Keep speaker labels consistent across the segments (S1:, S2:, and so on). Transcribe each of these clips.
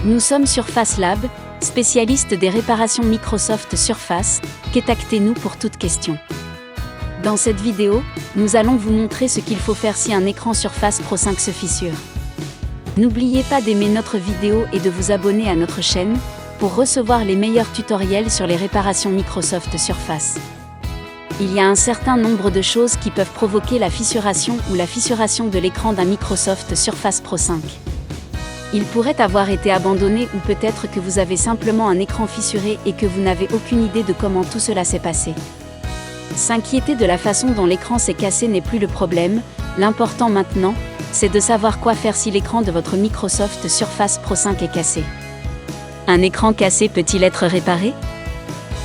S1: Nous sommes Surface Lab, spécialistes des réparations Microsoft Surface, contactez-nous pour toute question. Dans cette vidéo, nous allons vous montrer ce qu'il faut faire si un écran Surface Pro 5 se fissure. N'oubliez pas d'aimer notre vidéo et de vous abonner à notre chaîne, pour recevoir les meilleurs tutoriels sur les réparations Microsoft Surface. Il y a un certain nombre de choses qui peuvent provoquer la fissuration ou la fissuration de l'écran d'un Microsoft Surface Pro 5. Il pourrait avoir été abandonné ou peut-être que vous avez simplement un écran fissuré et que vous n'avez aucune idée de comment tout cela s'est passé. S'inquiéter de la façon dont l'écran s'est cassé n'est plus le problème, l'important maintenant, c'est de savoir quoi faire si l'écran de votre Microsoft Surface Pro 5 est cassé. Un écran cassé peut-il être réparé ?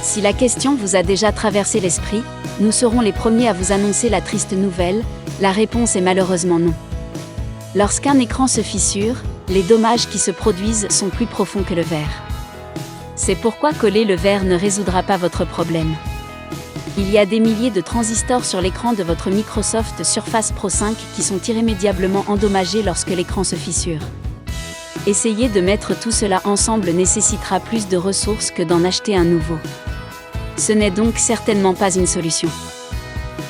S1: Si la question vous a déjà traversé l'esprit, nous serons les premiers à vous annoncer la triste nouvelle, la réponse est malheureusement non. Lorsqu'un écran se fissure, les dommages qui se produisent sont plus profonds que le verre. C'est pourquoi coller le verre ne résoudra pas votre problème. Il y a des milliers de transistors sur l'écran de votre Microsoft Surface Pro 5 qui sont irrémédiablement endommagés lorsque l'écran se fissure. Essayer de mettre tout cela ensemble nécessitera plus de ressources que d'en acheter un nouveau. Ce n'est donc certainement pas une solution.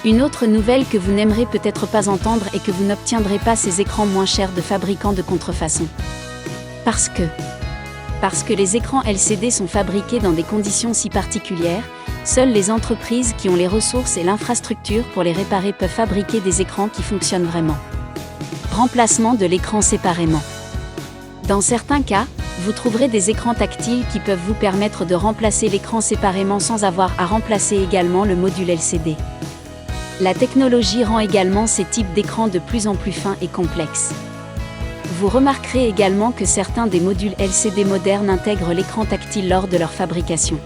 S1: Une autre nouvelle que vous n'aimerez peut-être pas entendre est que vous n'obtiendrez pas ces écrans moins chers de fabricants de contrefaçon. Parce que les écrans LCD sont fabriqués dans des conditions si particulières, seules les entreprises qui ont les ressources et l'infrastructure pour les réparer peuvent fabriquer des écrans qui fonctionnent vraiment. Remplacement de l'écran séparément. Dans certains cas, vous trouverez des écrans tactiles qui peuvent vous permettre de remplacer l'écran séparément sans avoir à remplacer également le module LCD. La technologie rend également ces types d'écrans de plus en plus fins et complexes. Vous remarquerez également que certains des modules LCD modernes intègrent l'écran tactile lors de leur fabrication.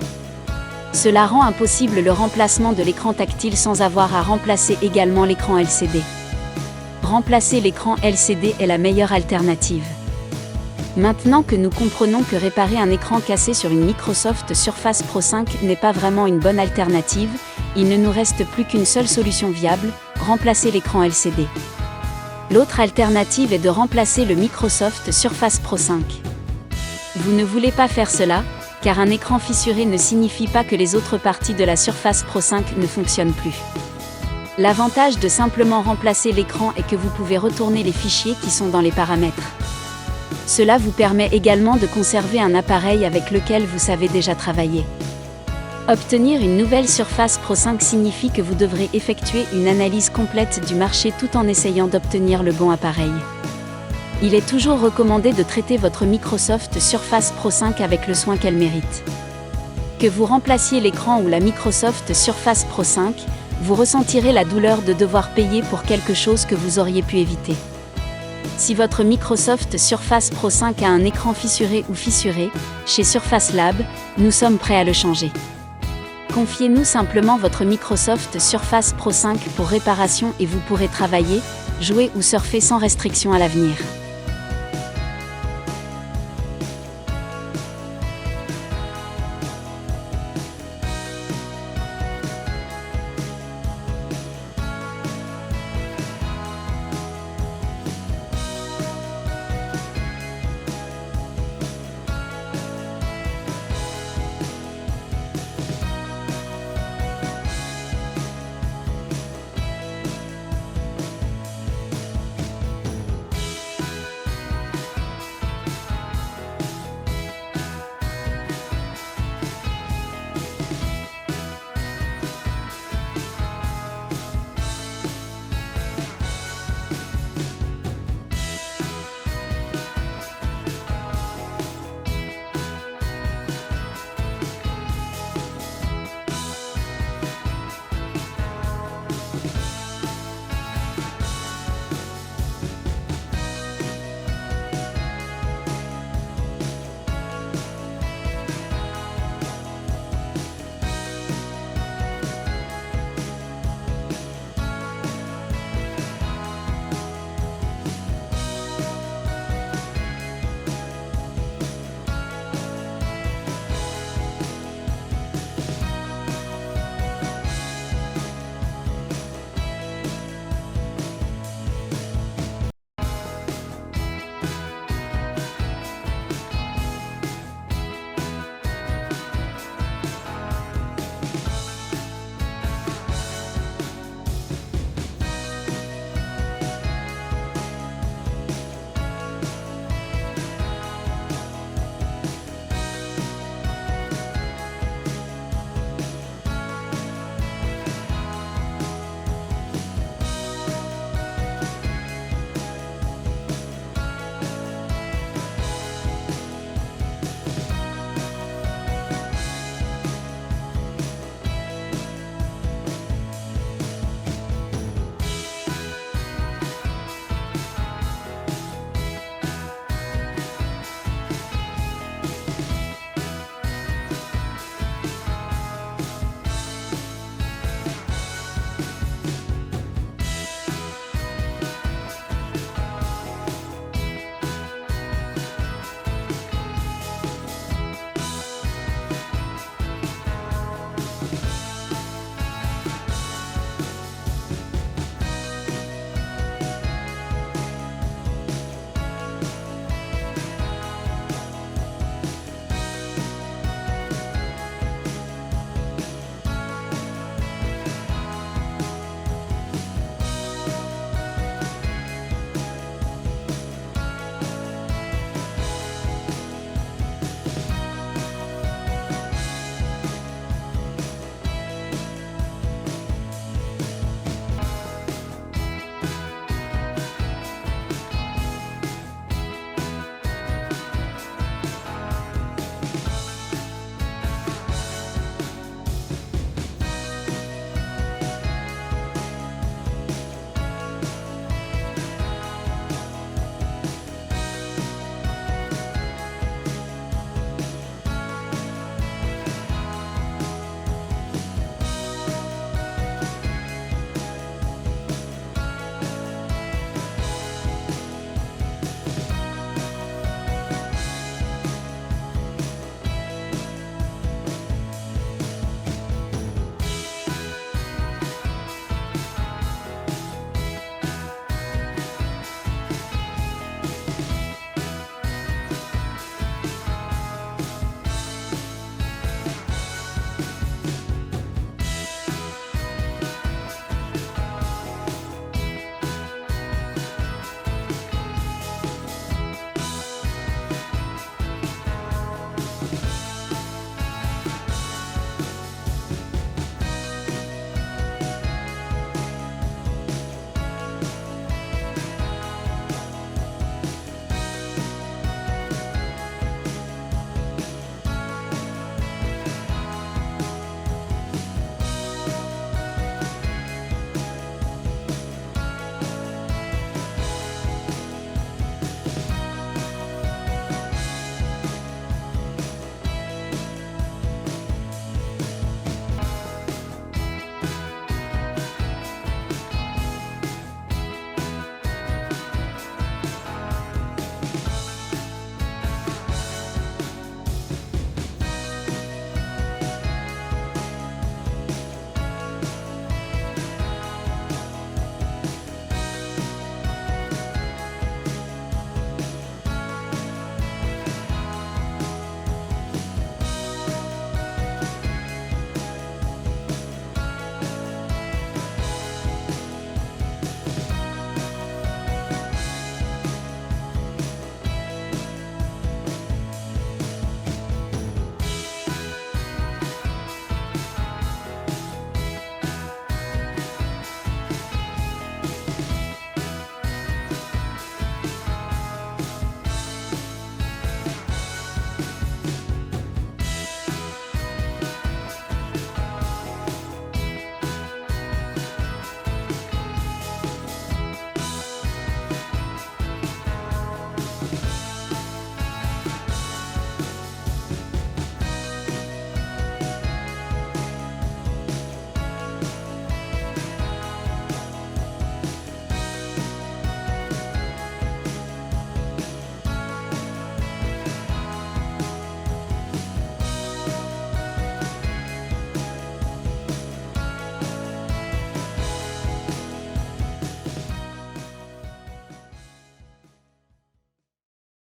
S1: Cela rend impossible le remplacement de l'écran tactile sans avoir à remplacer également l'écran LCD. Remplacer l'écran LCD est la meilleure alternative. Maintenant que nous comprenons que réparer un écran cassé sur une Microsoft Surface Pro 5 n'est pas vraiment une bonne alternative, il ne nous reste plus qu'une seule solution viable, remplacer l'écran LCD. L'autre alternative est de remplacer le Microsoft Surface Pro 5. Vous ne voulez pas faire cela, car un écran fissuré ne signifie pas que les autres parties de la Surface Pro 5 ne fonctionnent plus. L'avantage de simplement remplacer l'écran est que vous pouvez retourner les fichiers qui sont dans les paramètres. Cela vous permet également de conserver un appareil avec lequel vous savez déjà travailler. Obtenir une nouvelle Surface Pro 5 signifie que vous devrez effectuer une analyse complète du marché tout en essayant d'obtenir le bon appareil. Il est toujours recommandé de traiter votre Microsoft Surface Pro 5 avec le soin qu'elle mérite. Que vous remplaciez l'écran ou la Microsoft Surface Pro 5, vous ressentirez la douleur de devoir payer pour quelque chose que vous auriez pu éviter. Si votre Microsoft Surface Pro 5 a un écran fissuré ou fissuré, chez Surface Lab, nous sommes prêts à le changer. Confiez-nous simplement votre Microsoft Surface Pro 5 pour réparation et vous pourrez travailler, jouer ou surfer sans restriction à l'avenir.